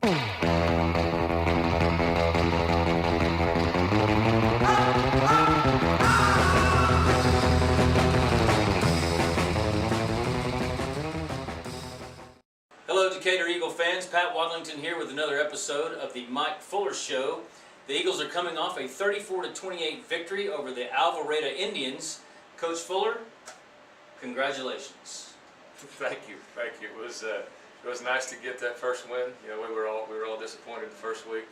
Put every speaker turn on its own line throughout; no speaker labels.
Hello Decatur Eagle fans, Pat Wadlington here with another episode of the Mike Fuller Show. The Eagles are coming off a 34-28 victory over the Alvarado Indians. Coach Fuller, congratulations.
Thank you. It was nice to get that first win. You know, we were all disappointed the first week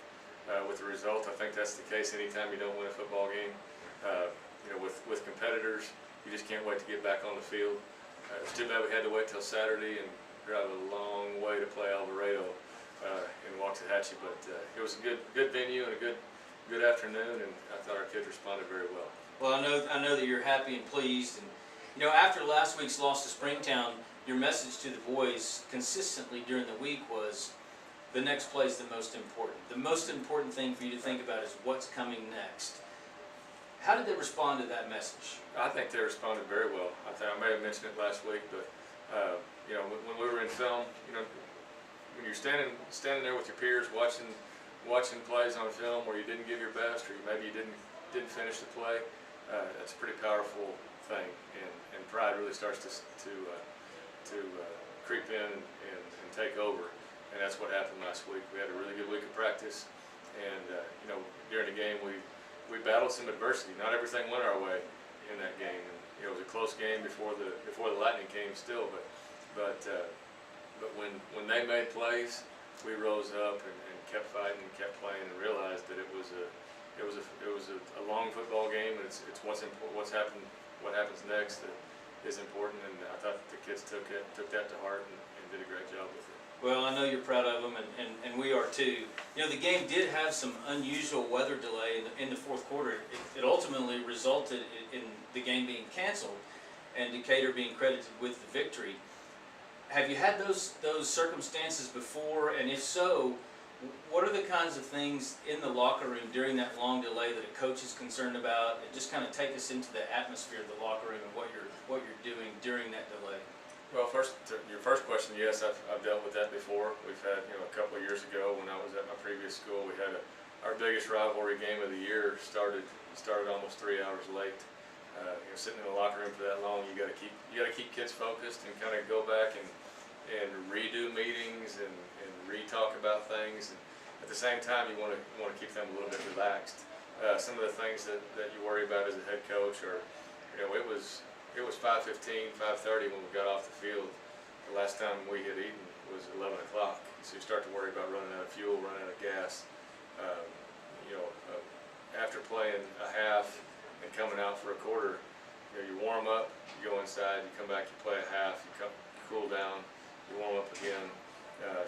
with the result. I think that's the case anytime you don't win a football game. You know, with competitors, you just can't wait to get back on the field. It was too bad we had to wait till Saturday and drive a long way to play Alvarado in Waxahachie, but it was a good venue and a good afternoon, and I thought our kids responded very well.
Well, I know that you're happy and pleased, and you know, after last week's loss to Springtown, your message to the boys consistently during the week was the next play is the most important. The most important thing for you to think about is what's coming next. How did they respond to that message?
I think they responded very well. I think I may have mentioned it last week, but you know, when we were in film, you know, when you're standing there with your peers watching plays on film where you didn't give your best, or maybe you didn't finish the play, that's a pretty powerful thing, and pride really starts to creep in and take over, and that's what happened last week. We had a really good week of practice, and you know, during the game we battled some adversity. Not everything went our way in that game, and you know, it was a close game before the Lightning came still, but when they made plays, we rose up and kept fighting and kept playing, and realized that it was a long football game, and it's what happens next that is important, and I thought the kids took that to heart and did a great job with it.
Well, I know you're proud of them, and we are too. You know, the game did have some unusual weather delay in the fourth quarter. It ultimately resulted in the game being canceled and Decatur being credited with the victory. Have you had those circumstances before, and if so, what are the kinds of things in the locker room during that long delay that a coach is concerned about? And just kind of take us into the atmosphere of the locker room and what you're doing during that delay.
Well, your first question, yes, I've dealt with that before. We've had, you know, a couple of years ago when I was at my previous school, we had our biggest rivalry game of the year started almost 3 hours late. You know, sitting in the locker room for that long, you got to keep kids focused and kind of go back and redo meetings and re-talk about things. And at the same time, you want to keep them a little bit relaxed. Some of the things that you worry about as a head coach are, you know, it was 5:15, 5:30 when we got off the field. The last time we had eaten was 11 o'clock. So you start to worry about running out of fuel, running out of gas. You know, after playing a half and coming out for a quarter, you know, you warm up, you go inside, you come back, you play a half, you cool down, you warm up again.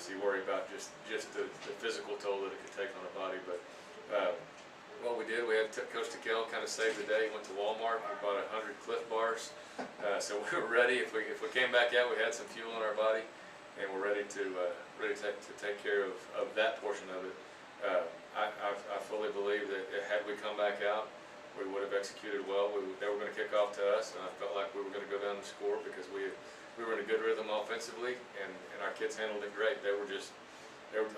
So you worry about just the physical toll that it could take on a body. But what we did, we had Coach Tickell kind of save the day. He went to Walmart, we bought 100 Cliff Bars. So we were ready. If we came back out, we had some fuel in our body, and we're ready to take care of that portion of it. I fully believe that had we come back out, we would have executed well. They were going to kick off to us, and I felt like we were going to go down and score because we were in a good rhythm offensively, and our kids handled it great.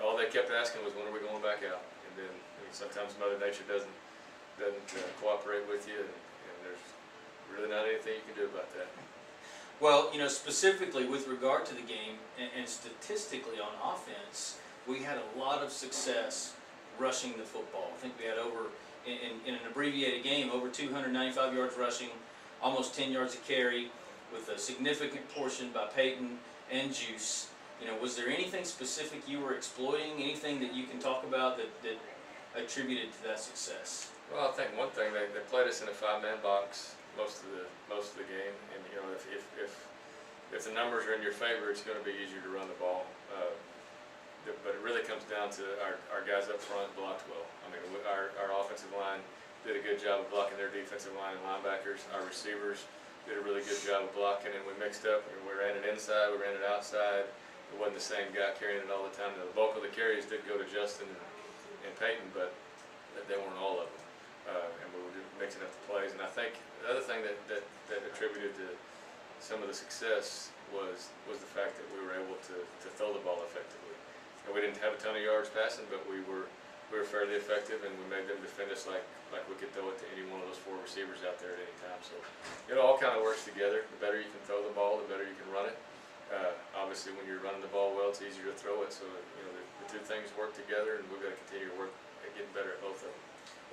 All they kept asking was, when are we going back out? And then, I mean, sometimes Mother Nature doesn't cooperate with you, and there's really not anything you can do about that.
Well, you know, specifically with regard to the game and statistically on offense, we had a lot of success rushing the football. I think we had in an abbreviated game, over 295 yards rushing, almost 10 yards a carry, with a significant portion by Peyton and Juice. You know, was there anything specific you were exploiting, anything that you can talk about that attributed to that success?
Well, I think one thing, they played us in a 5-man box most of the game, and you know, if the numbers are in your favor, it's going to be easier to run the ball. But it really comes down to our guys up front blocked well. I mean, our offensive line did a good job of blocking their defensive line and linebackers. Our receivers did a really good job of blocking, and we mixed up. We ran it inside, we ran it outside. It wasn't the same guy carrying it all the time. Now, the bulk of the carries did go to Justin and Peyton, but they weren't all of them. And we were mixing up the plays. And I think the other thing that attributed to some of the success was the fact that we were able to throw the ball effectively. we didn't have a ton of yards passing, but we were fairly effective, and we made them defend us like we could throw it to any one of those 4 receivers out there at any time. So it all kind of works together. The better you can throw the ball, the better you can run it. Obviously, when you're running the ball well, it's easier to throw it. So the 2 things work together, and we've got to continue to work at getting better at both of them.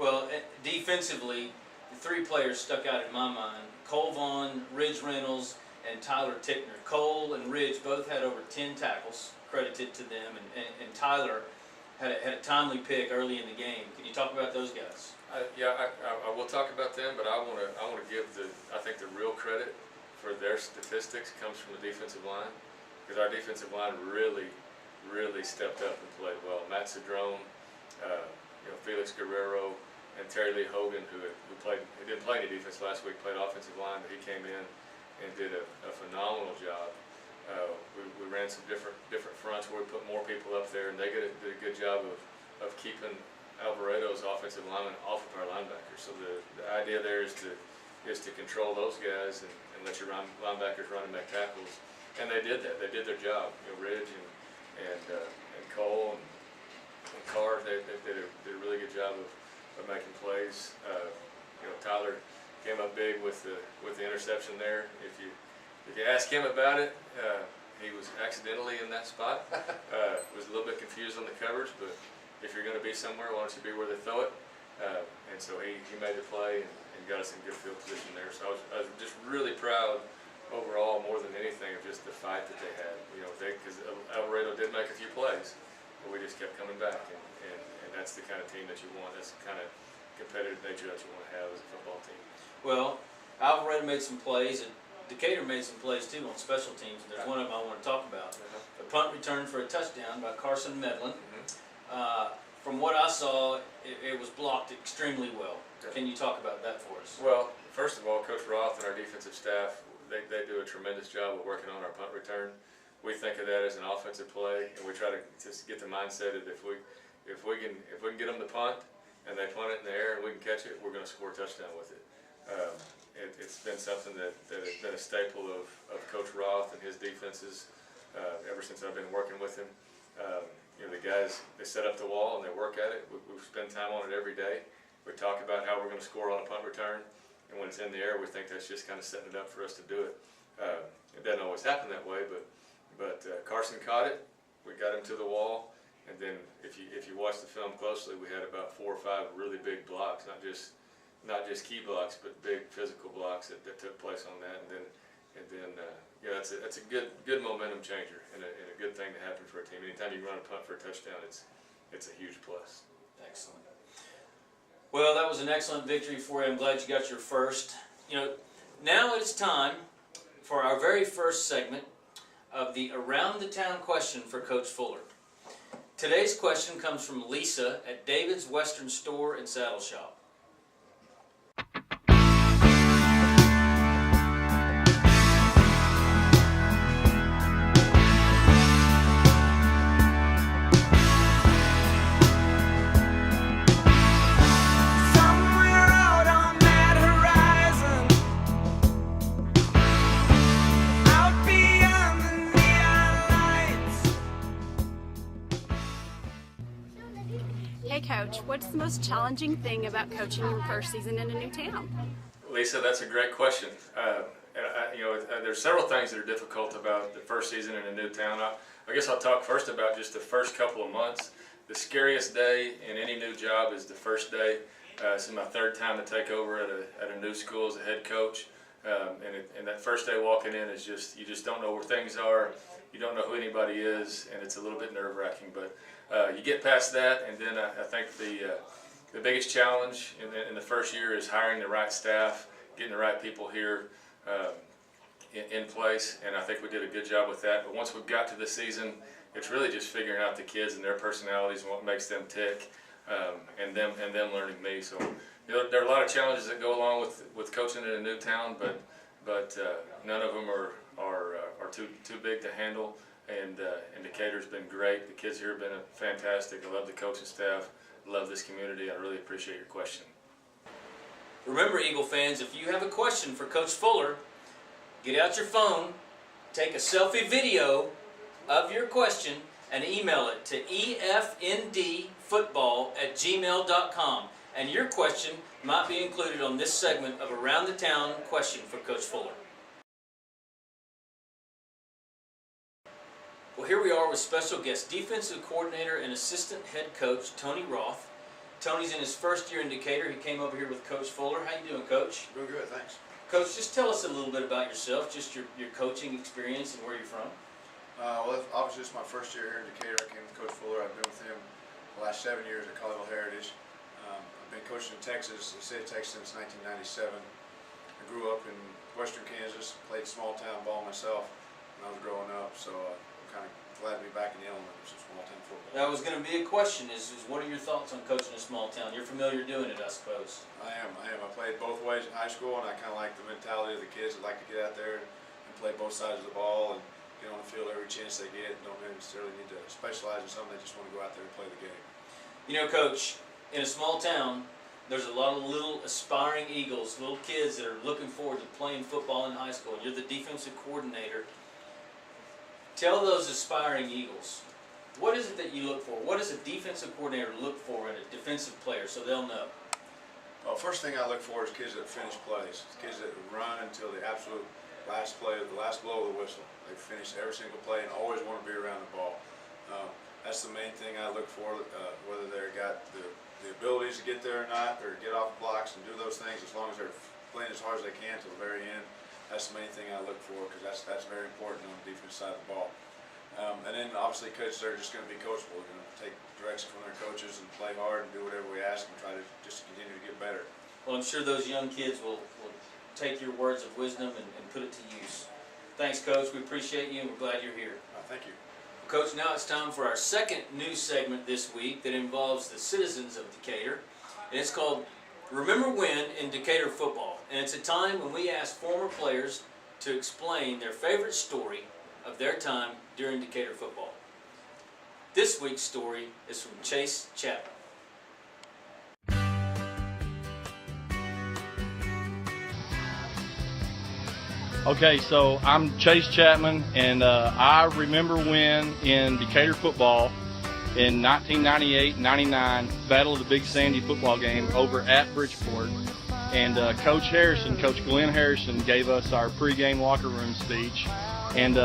Well, defensively, the 3 players stuck out in my mind: Cole Vaughn, Ridge Reynolds, and Tyler Tickner. Cole and Ridge both had over 10 tackles credited to them, and Tyler had a timely pick early in the game. Can you talk about those guys?
Yeah, I will talk about them, but I want to give I think the real credit for their statistics comes from the defensive line, because our defensive line really stepped up and played well. Matt Cedrone, Felix Guerrero, and Terry Lee Hogan, who didn't play any defense last week, played offensive line, but he came in and did a phenomenal job. We ran some different fronts where we put more people up there, and they did a good job of keeping Alvarado's offensive linemen off of our linebackers. So the idea there is to control those guys and let your linebackers run and make tackles. And they did that. They did their job. Ridge and Cole and Carr, they did a really good job of making plays. Tyler came up big with the interception there. If you ask him about it, he was accidentally in that spot. Was a little bit confused on the coverage, but if you're going to be somewhere, why don't you be where they throw it? And so he made the play and got us in good field position there. So I was just really proud overall, more than anything, of just the fight that they had. Because Alvarado did make a few plays, but we just kept coming back, and that's the kind of team that you want. That's the kind of competitive nature that you want to have as a football team.
Well, Alvarado made some plays, and Decatur made some plays too on special teams. There's one of them I want to talk about. A punt return for a touchdown by Carson Medlin. From what I saw, it was blocked extremely well. Can you talk about that for us?
Well, first of all, Coach Roth and our defensive staff, they do a tremendous job of working on our punt return. We think of that as an offensive play, and we try to just get the mindset that if we can get them to punt and they punt it in the air and we can catch it, we're going to score a touchdown with it. It's been something that has been a staple of Coach Roth and his defenses ever since I've been working with him. The guys, they set up the wall and they work at it. We spend time on it every day. We talk about how we're going to score on a punt return, and when it's in the air, we think that's just kind of setting it up for us to do it. It doesn't always happen that way, but Carson caught it. We got him to the wall, and then if you watch the film closely, we had about 4 or 5 really big blocks, not just key blocks, but big physical blocks that took place on that, and then that's a good momentum changer and a good thing to happen for a team. Anytime you run a punt for a touchdown, it's a huge plus.
Excellent. Well, that was an excellent victory for you. I'm glad you got your first. Now it's time for our very first segment of the Around the Town question for Coach Fuller. Today's question comes from Lisa at David's Western Store and Saddle Shop.
Hey Coach, what's the most challenging thing about coaching your first season in a new town?
Lisa, that's a great question. There's several things that are difficult about the first season in a new town. I guess I'll talk first about just the first couple of months. The scariest day in any new job is the first day. This is my 3rd time to take over at a new school as a head coach. And that first day walking in is you just don't know where things are. You don't know who anybody is, and it's a little bit nerve-wracking. But you get past that, and then I think the biggest challenge in the first year is hiring the right staff, getting the right people here in place, and I think we did a good job with that. But once we got to the season, it's really just figuring out the kids and their personalities and what makes them tick, and them learning me. So there are a lot of challenges that go along with coaching in a new town, but none of them are too big to handle. And Decatur's been great. The kids here have been fantastic. I love the coaching staff. I love this community. I really appreciate your question.
Remember, Eagle fans, if you have a question for Coach Fuller, get out your phone, take a selfie video of your question, and email it to efndfootball@gmail.com. And your question might be included on this segment of Around the Town Question for Coach Fuller. Well, here we are with special guest defensive coordinator and assistant head coach Tony Roth. Tony's in his first year in Decatur. He came over here with Coach Fuller. How you doing, Coach?
Doing good, thanks.
Coach, just tell us a little bit about yourself, just your coaching experience and where you're from.
Well, obviously it's my first year here in Decatur. I came with Coach Fuller. I've been with him the last 7 years at Colleyville Heritage. I've been coaching in Texas, the state of Texas, since 1997. I grew up in western Kansas, played small town ball myself when I was growing up, so I'm kind of glad to be back in the element of some small town football.
That was going to be a question, is what are your thoughts on coaching a small town? You're familiar doing it, I suppose.
I am. I played both ways in high school, and I kind of like the mentality of the kids that like to get out there and play both sides of the ball and get on the field every chance they get, and don't necessarily need to specialize in something. They just want to go out there and play the game.
You know, Coach, in a small town, there's a lot of little aspiring Eagles, little kids that are looking forward to playing football in high school. You're the defensive coordinator. Tell those aspiring Eagles, what is it that you look for? What does a defensive coordinator look for in a defensive player so they'll know?
Well, first thing I look for is kids that finish plays, kids that run until the absolute last play, the last blow of the whistle. They finish every single play and always want to be around the ball. That's the main thing I look for, whether they've got the abilities to get there or not, or get off blocks and do those things, as long as they're playing as hard as they can till the very end. That's the main thing I look for, because that's very important on the defense side of the ball. And then obviously coaches are just going to be coachable. They're going to take direction from their coaches and play hard and do whatever we ask and try to just continue to get better.
Well, I'm sure those young kids will take your words of wisdom and put it to use. Thanks, Coach. We appreciate you, and we're glad you're here.
Thank you.
Coach, now it's time for our second news segment this week that involves the citizens of Decatur. And it's called Remember When in Decatur Football. And it's a time when we ask former players to explain their favorite story of their time during Decatur football. This week's story is from Chase Chapman.
Okay, so I'm Chase Chapman, and I remember when in Decatur football in 1998-99, Battle of the Big Sandy football game over at Bridgeport, and Coach Harrison, Coach Glenn Harrison, gave us our pregame locker room speech, and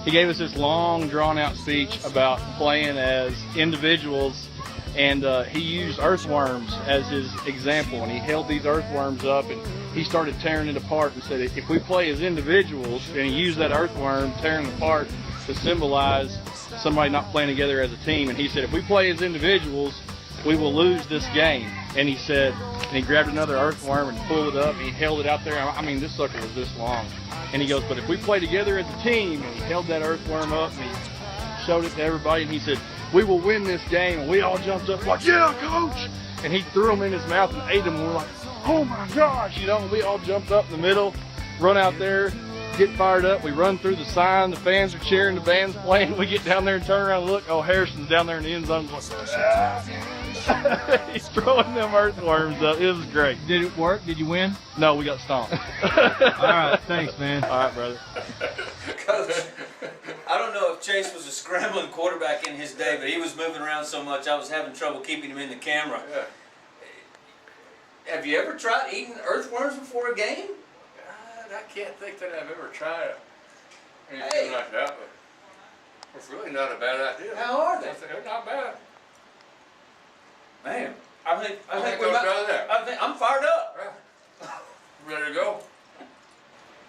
he gave us this long, drawn-out speech about playing as individuals, and he used earthworms as his example, and he held these earthworms up, and he started tearing it apart and said, if we play as individuals, and he used that earthworm tearing it apart to symbolize somebody not playing together as a team, and he said, if we play as individuals, we will lose this game. And he said, and he grabbed another earthworm and pulled it up, and he held it out there. I mean, this sucker was this long. And he goes, but if we play together as a team, and he held that earthworm up, and he showed it to everybody, and he said, we will win this game. And we all jumped up like, yeah, Coach! And he threw them in his mouth and ate them, and we're like, oh my gosh, you know, and we all jumped up in the middle, run out there, get fired up. We run through the sign, the fans are cheering, the band's playing. We get down there and turn around and look. Oh, Harrison's down there in the end zone. He's throwing them earthworms up. It was great.
Did it work? Did you win?
No, we got stomped.
All right, thanks, man.
All right, brother.
Coach, I don't know if Chase was a scrambling quarterback in his day, but he was moving around so much I was having trouble keeping him in the camera.
Yeah.
Have you ever tried eating earthworms before a game?
I can't think that I've ever tried anything
Hey.
like that, but it's really not a bad idea.
How are they?
They're not bad.
Man, I think
I think
we
we'll
might.
try that.
I'm fired up.
Ready to go?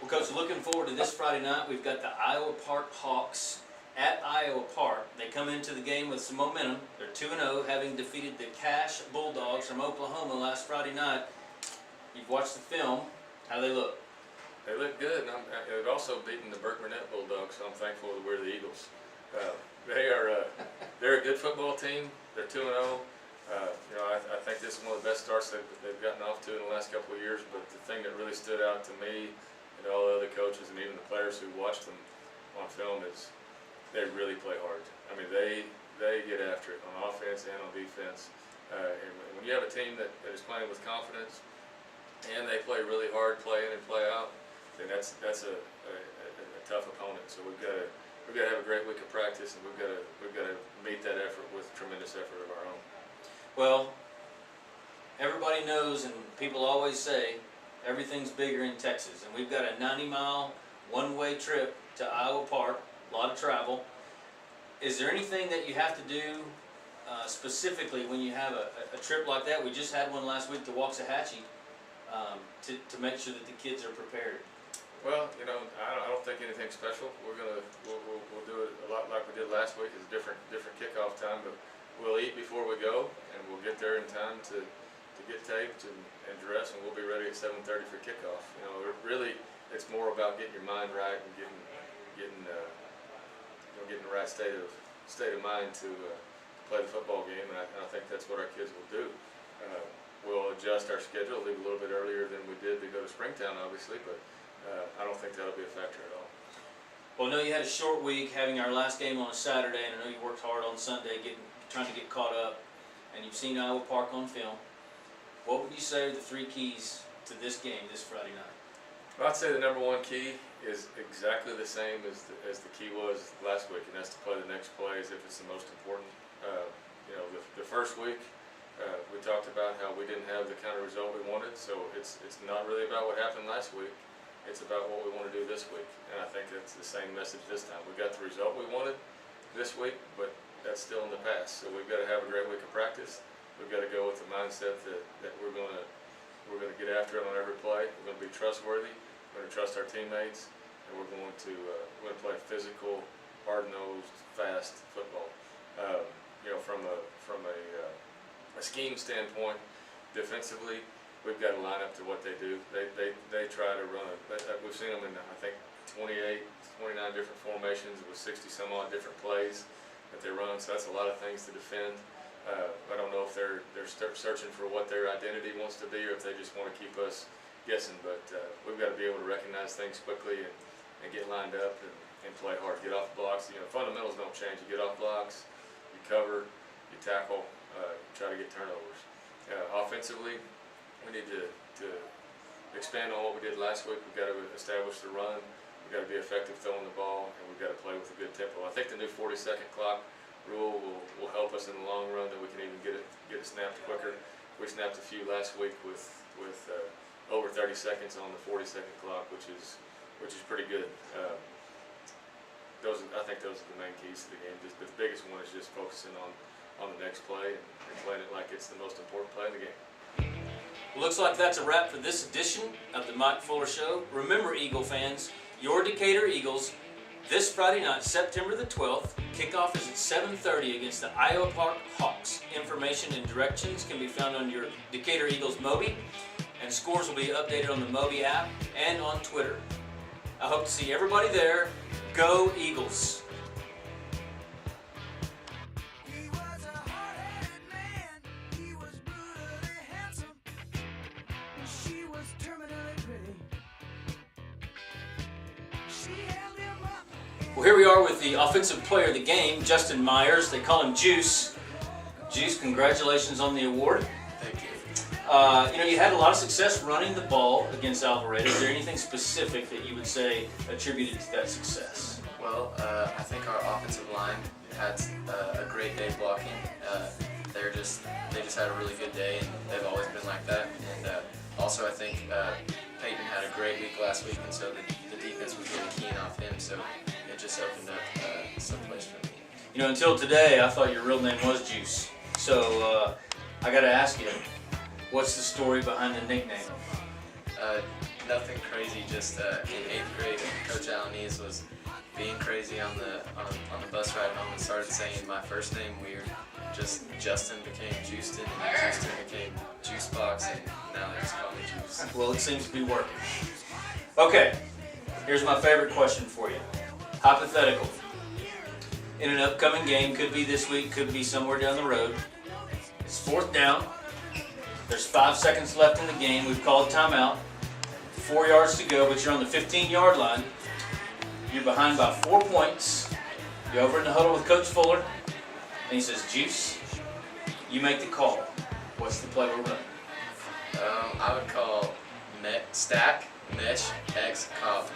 Well, Coach, looking forward to this Friday night. We've got the Iowa Park Hawks at Iowa Park. They come into the game with some momentum. They're 2-0, having defeated the Cash Bulldogs from Oklahoma last Friday night. You've watched the film. How they look?
They look good, and they've also beaten the Burke-Burnett Bulldogs, so I'm thankful that we're the Eagles. They're a good football team. They're 2-0. I think this is one of the best starts they've gotten off to in the last couple of years, but the thing that really stood out to me and all the other coaches and even the players who watched them on film is they really play hard. I mean, they get after it on offense and on defense. And when you have a team that is playing with confidence and they play really hard, play in and play out, then that's a tough opponent. So we've we've got to have a great week of practice, and we've got to meet that effort with tremendous effort of our own.
Well, everybody knows, and people always say, everything's bigger in Texas. And we've got a 90-mile one-way trip to Iowa Park, a lot of travel. Is there anything that you have to do specifically when you have a trip like that? We just had one last week to Waxahachie to make sure that the kids are prepared.
Well, you know, I don't think anything special. We'll do it a lot like we did last week. It's a different kickoff time, but we'll eat before we go, and we'll get there in time to get taped and dressed, and we'll be ready at 7:30 for kickoff. You know, really, it's more about getting your mind right and getting the right state of mind to play the football game, and I think that's what our kids will do. We'll adjust our schedule, leave a little bit earlier than we did to go to Springtown, obviously, but I don't think that'll be a factor at all.
Well, I know you had a short week, having our last game on a Saturday, and I know you worked hard on Sunday trying to get caught up, and you've seen Iowa Park on film. What would you say are the 3 keys to this game this Friday night?
Well, I'd say the number 1 key is exactly the same as the key was last week, and that's to play the next play as if it's the most important. You know, the first week, we talked about how we didn't have the kind of result we wanted, so it's not really about what happened last week. It's about what we want to do this week, and I think it's the same message this time. We got the result we wanted this week, but that's still in the past. So we've got to have a great week of practice. We've got to go with the mindset that we're going to get after it on every play. We're going to be trustworthy. We're going to trust our teammates, and we're going to play physical, hard-nosed, fast football. You know, from a scheme standpoint, defensively, we've got to line up to what they do. They try to run we've seen them in, I think, 29 different formations with 60 some odd different plays that they run. So that's a lot of things to defend. I don't know if they're searching for what their identity wants to be, or if they just want to keep us guessing. But we've got to be able to recognize things quickly and get lined up and play hard. Get off blocks. You know, fundamentals don't change. You get off blocks, you cover, you tackle, you try to get turnovers. Offensively, we need to expand on what we did last week. We've got to establish the run. We've got to be effective throwing the ball, and we've got to play with a good tempo. I think the new 40-second clock rule will help us in the long run, that we can even get it snapped quicker. We snapped a few last week with over 30 seconds on the 40-second clock, which is pretty good. I think those are the main keys to the game. The biggest one is just focusing on the next play and playing it like it's the most important play in the game.
Looks like that's a wrap for this edition of the Mike Fuller Show. Remember, Eagle fans, your Decatur Eagles, this Friday night, September the 12th, kickoff is at 7:30 against the Iowa Park Hawks. Information and directions can be found on your Decatur Eagles Moby, and scores will be updated on the Moby app and on Twitter. I hope to see everybody there. Go Eagles!
He was a hard-headed man. He was brutally handsome. She was terminally pretty. She held him up.
Well, here we are with the offensive player of the game, Justin Myers. They call him Juice. Juice, congratulations on the award.
Thank you.
You know, you had a lot of success running the ball against Alvarado. Is there anything specific that you would say attributed to that success?
Well, I think our offensive line had a great day blocking. They just had a really good day, and they've always been like that. And also, I think Peyton had a great week last week, and so the defense was really keen off him. So it just opened up some place for me.
You know, until today, I thought your real name was Juice. So I got to ask you, what's the story behind the nickname?
Nothing crazy. Just in 8th grade, Coach Alanis was being crazy on the bus ride home and started saying my first name weird. Just Justin became Justin, and Justin became Juicebox, and now they just call me Juice.
Well, it seems to be working. Okay, here's my favorite question for you. Hypothetical. In an upcoming game, could be this week, could be somewhere down the road. It's 4th down. There's 5 seconds left in the game. We've called timeout. 4 yards to go, but you're on the 15-yard line. You're behind by 4 points. You're over in the huddle with Coach Fuller, and he says, Juice, you make the call. What's the play we're running?
I would call stack, mesh, X, cop,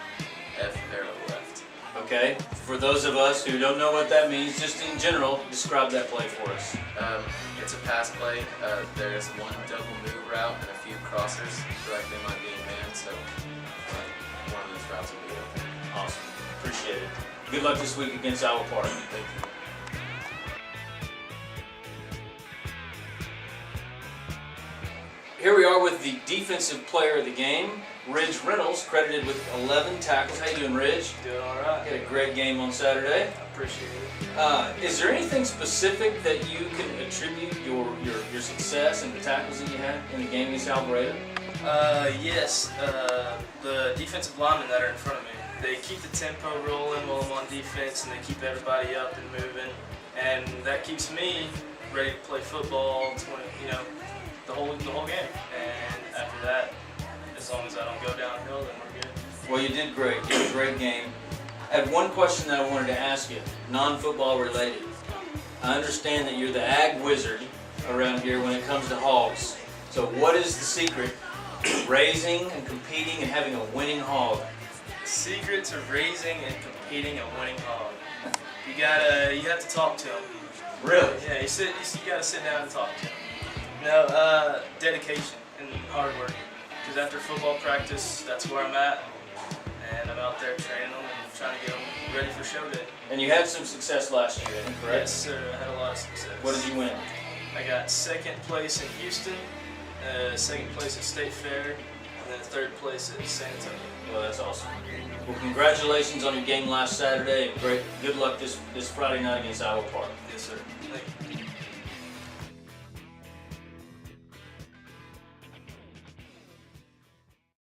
F, arrow left.
Okay? For those of us who don't know what that means, just in general, describe that play for us.
It's a pass play. There's one double move route and a few crossers. I feel like they might be in man, so one of those routes will be open.
Awesome. Appreciate it. Good luck this week against Iowa Park.
Thank you.
Here we are with the defensive player of the game, Ridge Reynolds, credited with 11 tackles. How you doing, Ridge?
Doing all right.
Had a great game on Saturday.
I appreciate it.
Is there anything specific that you can attribute your success and the tackles that you had in the game against Alvarado?
Yes. The defensive linemen that are in front of me, they keep the tempo rolling while I'm on defense, and they keep everybody up and moving, and that keeps me ready to play football. The whole game. And after that, as long as I don't go downhill, then we're good.
Well, you did great. You had a great game. I had one question that I wanted to ask you, non-football related. I understand that you're the ag wizard around here when it comes to hogs. So what is the secret to raising and competing and having a winning hog?
The secret to raising and competing a winning hog. You have to talk to them.
Really?
Yeah, you gotta sit down and talk to them. No, dedication and hard work. Because after football practice, that's where I'm at, and I'm out there training them and trying to get them ready for show day.
And you had some success last year, I think, correct?
Yes, sir. I had a lot of success.
What did you win?
I got second place in Houston, second place at State Fair, and then third place at San Antonio.
Well, that's awesome. Well, congratulations on your game last Saturday, and good luck this Friday night against Iowa Park.
Yes, sir. Thank you.